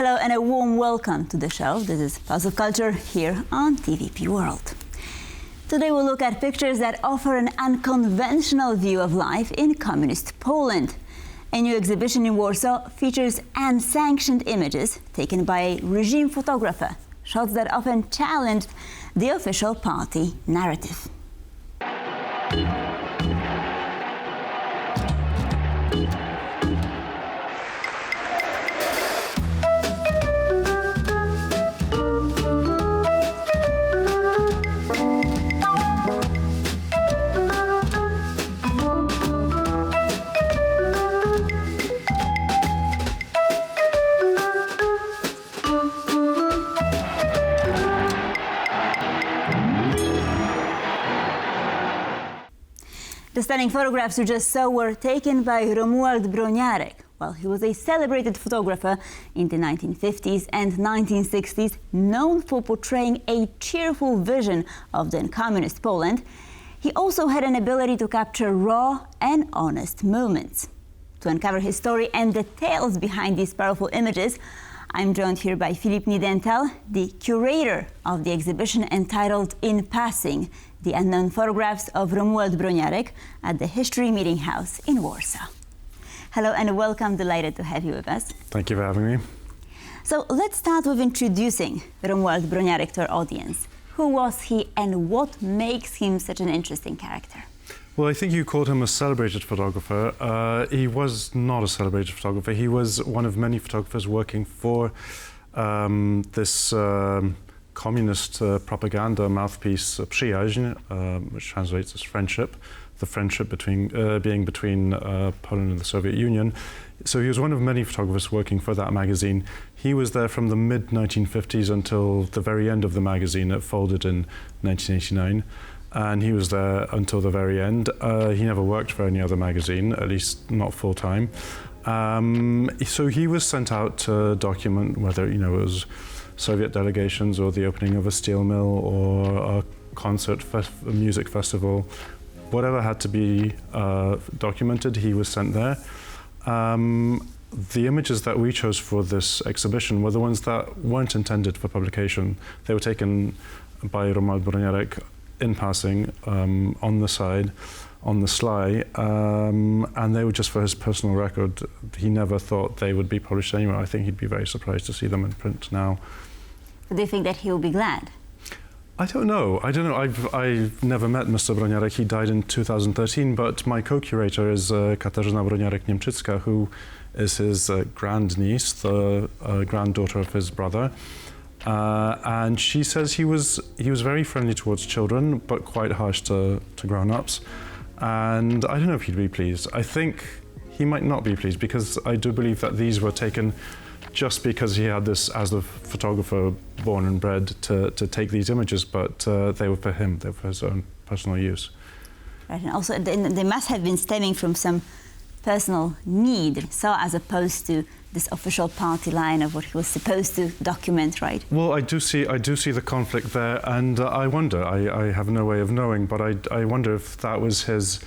Hello and a warm welcome to the show. This is Pulse of Culture here on TVP World. Today we'll look at pictures that offer an unconventional view of life in communist Poland. A new exhibition in Warsaw features unsanctioned images taken by a regime photographer, shots that often challenged the official party narrative. The stunning photographs you just saw were taken by Romuald Broniarek. Well, he was a celebrated photographer in the 1950s and 1960s, known for portraying a cheerful vision of then communist Poland. He also had an ability to capture raw and honest moments. To uncover his story and the tales behind these powerful images, I'm joined here by Filip Niedenthal, the curator of the exhibition entitled In Passing, the Unknown Photographs of Romuald Broniarek at the History Meeting House in Warsaw. Hello and welcome, delighted to have you with us. Thank you for having me. So let's start with introducing Romuald Broniarek to our audience. Who was he and what makes him such an interesting character? Well, I think you called him a celebrated photographer. He was not a celebrated photographer. He was one of many photographers working for this communist propaganda mouthpiece, przyjaźń, which translates as friendship, the friendship between Poland and the Soviet Union. So he was one of many photographers working for that magazine. He was there from the mid-1950s until the very end of the magazine. It folded in 1989. And he was there until the very end. He never worked for any other magazine, at least not full-time. So he was sent out to document whether, it was Soviet delegations or the opening of a steel mill or a concert, a music festival. Whatever had to be documented, he was sent there. The images that we chose for this exhibition were the ones that weren't intended for publication. They were taken by Romuald Broniarek in passing, on the side, on the sly, and they were just for his personal record. He never thought they would be published anywhere. I think he'd be very surprised to see them in print now. Do you think that he'll be glad? I don't know. I've never met Mr. Broniarek. He died in 2013, but my co-curator is Katarzyna Broniarek-Niemczycka, who is his grandniece, the granddaughter of his brother. And she says he was very friendly towards children, but quite harsh to grown-ups. And I don't know if he'd be pleased. I think he might not be pleased, because I do believe that these were taken just because he had this, as a photographer born and bred, to take these images, but they were for him, they were for his own personal use. Right, and also they must have been stemming from some personal need, so as opposed to this official party line of what he was supposed to document, right? Well, I do see the conflict there, and I wonder, I have no way of knowing, but I wonder if that was his,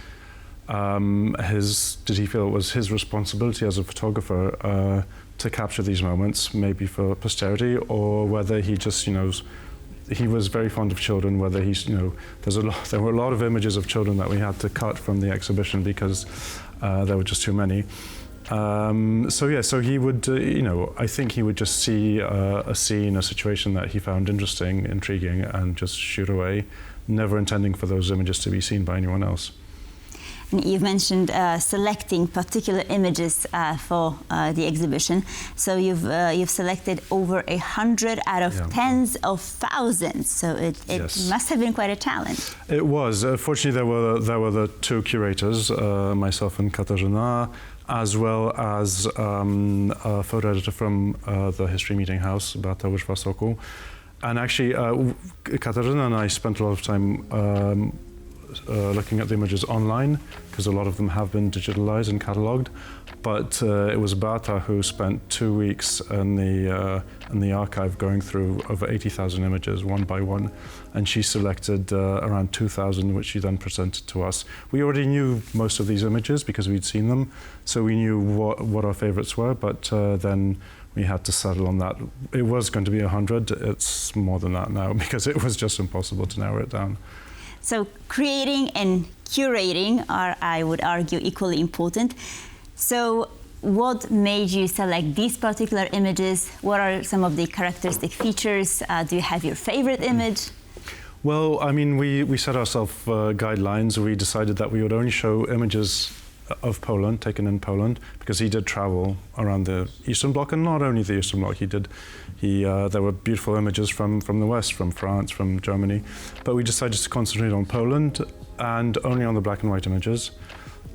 did he feel it was his responsibility as a photographer to capture these moments, maybe for posterity, or whether he just, he was very fond of children, whether he's, there were a lot of images of children that we had to cut from the exhibition because there were just too many. So he would, I think he would just see a scene, a situation that he found interesting, intriguing, and just shoot away, never intending for those images to be seen by anyone else. And you've mentioned selecting particular images for the exhibition. So you've selected over 100 out of tens of thousands. So it Yes. must have been quite a challenge. It was. Fortunately, there were the two curators, myself and Katarzyna, as well as a photo editor from the History Meeting House, Beata Łyżwa-Sokół. And actually, Katarzyna and I spent a lot of time looking at the images online, because a lot of them have been digitalized and catalogued. But it was Beata who spent 2 weeks in the archive going through over 80,000 images one by one, and she selected around 2,000, which she then presented to us. We already knew most of these images because we'd seen them, so we knew what our favorites were, but then we had to settle on that. It was going to be 100. It's more than that now because it was just impossible to narrow it down. So creating and curating are, I would argue, equally important. So what made you select these particular images? What are some of the characteristic features? Do you have your favorite image? Well, I mean, we set ourselves guidelines. We decided that we would only show images of Poland, taken in Poland, because he did travel around the Eastern Bloc, and not only the Eastern Bloc. There were beautiful images from the West, from France, from Germany, but we decided to concentrate on Poland and only on the black and white images.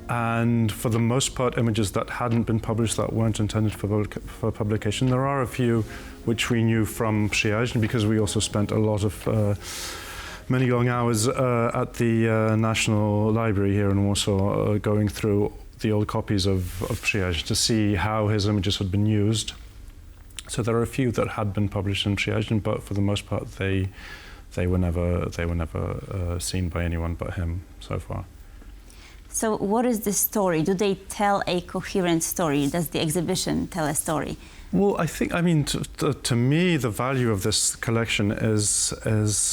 And for the most part, images that hadn't been published, that weren't intended for publication. There are a few which we knew from Przyjaźń, because we also spent a lot of many long hours at the National Library here in Warsaw, going through the old copies of Przyjaźń to see how his images had been used. So there are a few that had been published in Przyjaźń, but for the most part, they were never seen by anyone but him so far. So what is the story? Do they tell a coherent story? Does the exhibition tell a story? Well, I mean, to me, the value of this collection is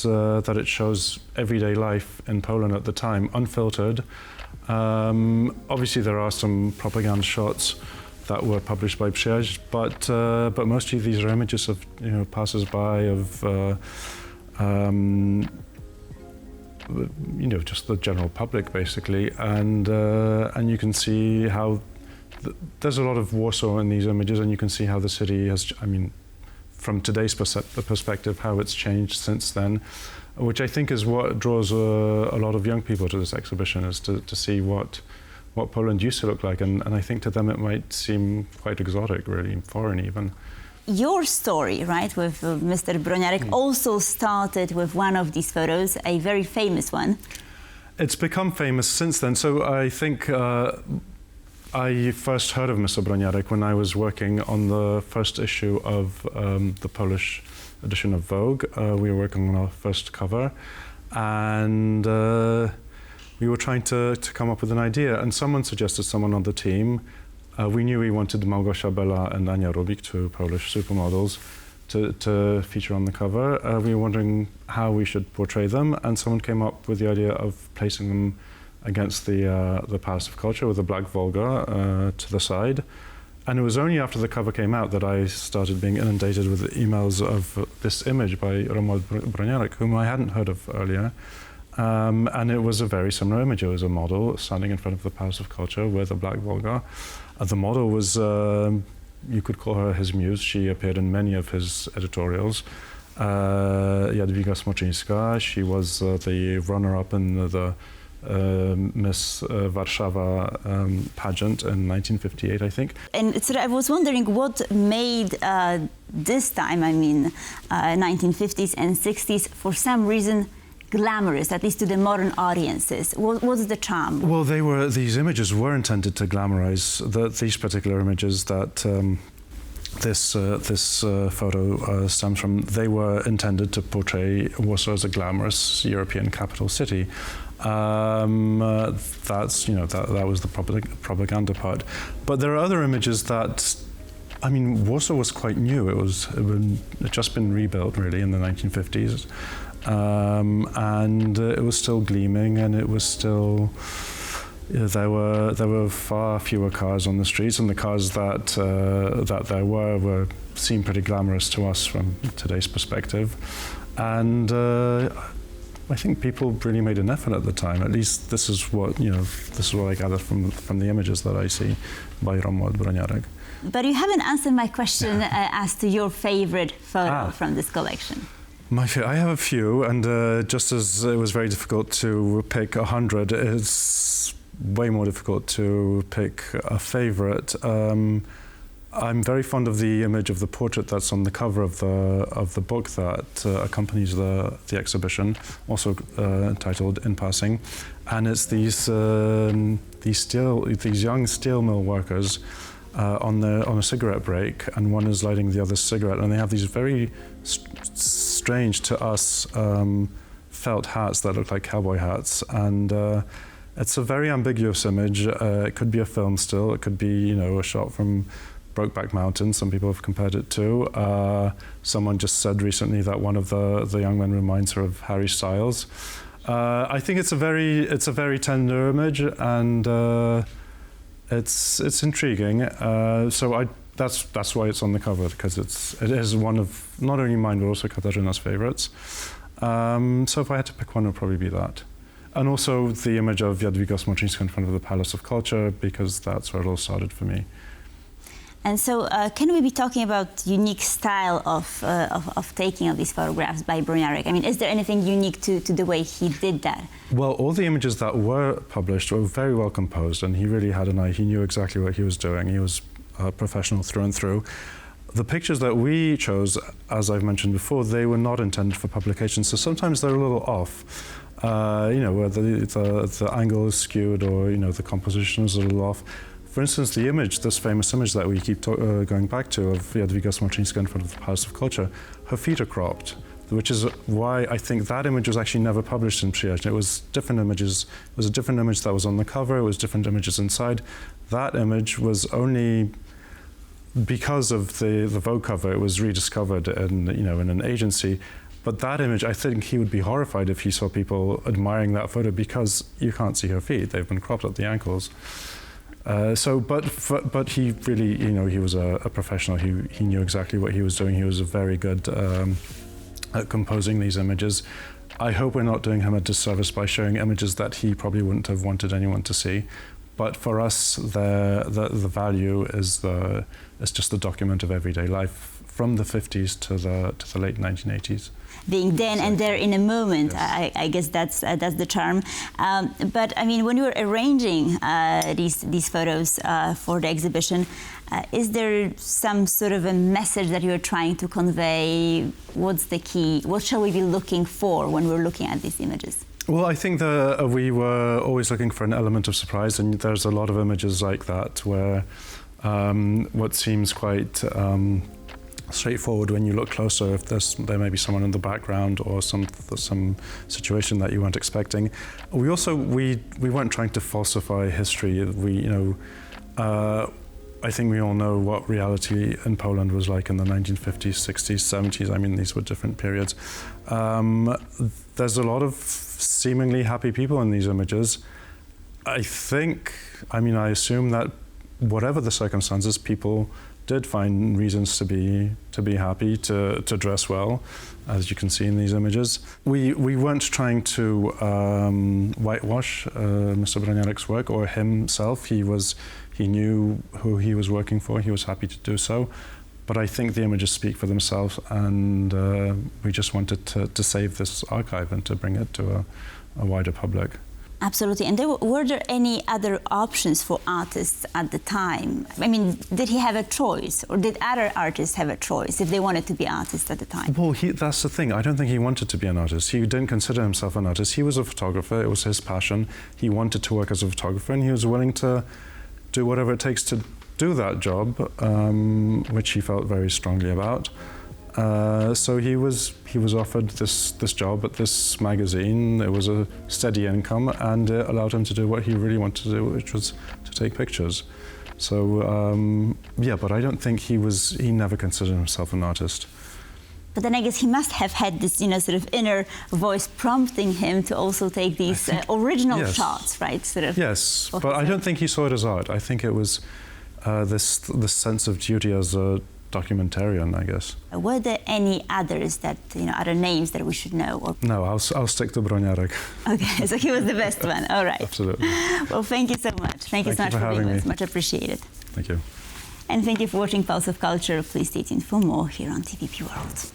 that it shows everyday life in Poland at the time, unfiltered. Obviously, there are some propaganda shots that were published by Przyjaźń, but mostly these are images of passers-by, of just the general public, basically, and you can see how there's a lot of Warsaw in these images, and you can see how the city has, I mean, from today's perspective, how it's changed since then, which I think is what draws a lot of young people to this exhibition, is to see what Poland used to look like, and I think to them it might seem quite exotic, really, foreign even. Your story, right, with Mr. Broniarek also started with one of these photos, a very famous one. It's become famous since then. So I think I first heard of Mr. Broniarek when I was working on the first issue of the Polish edition of Vogue. We were working on our first cover, and we were trying to come up with an idea, and someone suggested someone on the team. We knew we wanted Małgosia Bela and Ania Rubik, two Polish supermodels, to feature on the cover. We were wondering how we should portray them, and someone came up with the idea of placing them against the past of culture with a black Volga to the side. And it was only after the cover came out that I started being inundated with emails of this image by Romuald Broniarek, whom I hadn't heard of earlier. And it was a very similar image. It was a model standing in front of the palace of culture with a black Volga. The model was, you could call her his muse. She appeared in many of his editorials. Jadwiga Smoczyńska, she was the runner-up in the Miss Warszawa pageant in 1958, I think. And so I was wondering what made this time, I mean, 1950s and 60s, for some reason, glamorous, at least to the modern audiences. What's the charm? Well, these images were intended to glamorize these particular images that this photo stems from. They were intended to portray Warsaw as a glamorous European capital city. That's that was the propaganda part. But there are other images that, I mean, Warsaw was quite new. It had just been rebuilt really in the 1950s. And it was still gleaming, and it was still, there were far fewer cars on the streets, and the cars that there were seemed pretty glamorous to us from today's perspective. And I think people really made an effort at the time. At least this is what I gather from the images that I see by Romuald Broniarek. But you haven't answered my question as to your favorite photo from this collection. I have a few, and just as it was very difficult to pick 100, it's way more difficult to pick a favorite. I'm very fond of the image of the portrait that's on the cover of the book that accompanies the exhibition, also entitled "In Passing," and it's these young steel mill workers on a cigarette break, and one is lighting the other's cigarette, and they have these very strange to us felt hats that look like cowboy hats, and it's a very ambiguous image. It could be a film still, it could be a shot from Brokeback Mountain, some people have compared it to. Someone just said recently that one of the young men reminds her of Harry Styles. I think it's a very tender image, and it's intriguing. That's why it's on the cover, because it is one of not only mine but also Katarzyna's favorites. So if I had to pick one, it would probably be that. And also the image of Jadwiga Smoczyńska in front of the Palace of Culture, because that's where it all started for me. And so, can we be talking about unique style of taking of these photographs by Broniarek? I mean, is there anything unique to the way he did that? Well, all the images that were published were very well composed, and he really had an eye. He knew exactly what he was doing. He was a professional through and through. The pictures that we chose, as I've mentioned before, they were not intended for publication, so sometimes they're a little off. Where the angle is skewed, or the composition is a little off. For instance, the image, this famous image that we keep going back to, of Jadwiga Smoczyńska in front of the Palace of Culture, her feet are cropped, which is why I think that image was actually never published in Przyjaźń. It was different images. It was a different image that was on the cover. It was different images inside. That image was only because of the Vogue cover. It was rediscovered in an agency. But that image, I think he would be horrified if he saw people admiring that photo, because you can't see her feet. They've been cropped at the ankles. But he really, he was a professional. He knew exactly what he was doing. He was very good at composing these images. I hope we're not doing him a disservice by showing images that he probably wouldn't have wanted anyone to see. But for us, the value is just the document of everyday life from the 50s to the late 1980s. Being then and there in a moment, yes. I guess that's the charm. But I mean, when you were arranging these photos for the exhibition, is there some sort of a message that you're trying to convey? What's the key? What shall we be looking for when we're looking at these images? Well, I think that we were always looking for an element of surprise, and there's a lot of images like that where what seems quite straightforward, when you look closer, if there may be someone in the background or some situation that you weren't expecting. We weren't trying to falsify history. I think we all know what reality in Poland was like in the 1950s, 60s, 70s. I mean, these were different periods. There's a lot of seemingly happy people in these images. I assume that whatever the circumstances, people did find reasons to be happy, to dress well, as you can see in these images. We weren't trying to whitewash Mr. Broniarek's work or himself. He knew who he was working for. He was happy to do so. But I think the images speak for themselves, and we just wanted to save this archive and to bring it to a wider public. Absolutely. And were there any other options for artists at the time? I mean, did he have a choice, or did other artists have a choice if they wanted to be artists at the time? Well, that's the thing. I don't think he wanted to be an artist. He didn't consider himself an artist. He was a photographer. It was his passion. He wanted to work as a photographer, and he was willing to do whatever it takes to do that job, which he felt very strongly about. So he was offered this job at this magazine. It was a steady income, and it allowed him to do what he really wanted to do, which was to take pictures. So but I don't think he never considered himself an artist. But then I guess he must have had this, sort of inner voice prompting him to also take these original shots, right? Yes, but I don't think he saw it as art. I think it was this sense of duty as a documentarian, I guess. Were there any others that, other names that we should know? Or? No, I'll stick to Broniarek. Okay, so he was the best one. All right. Absolutely. Well, thank you so much. Thank you so much for being with us. Much appreciated. Thank you. And thank you for watching Pulse of Culture. Please stay tuned for more here on TVP World.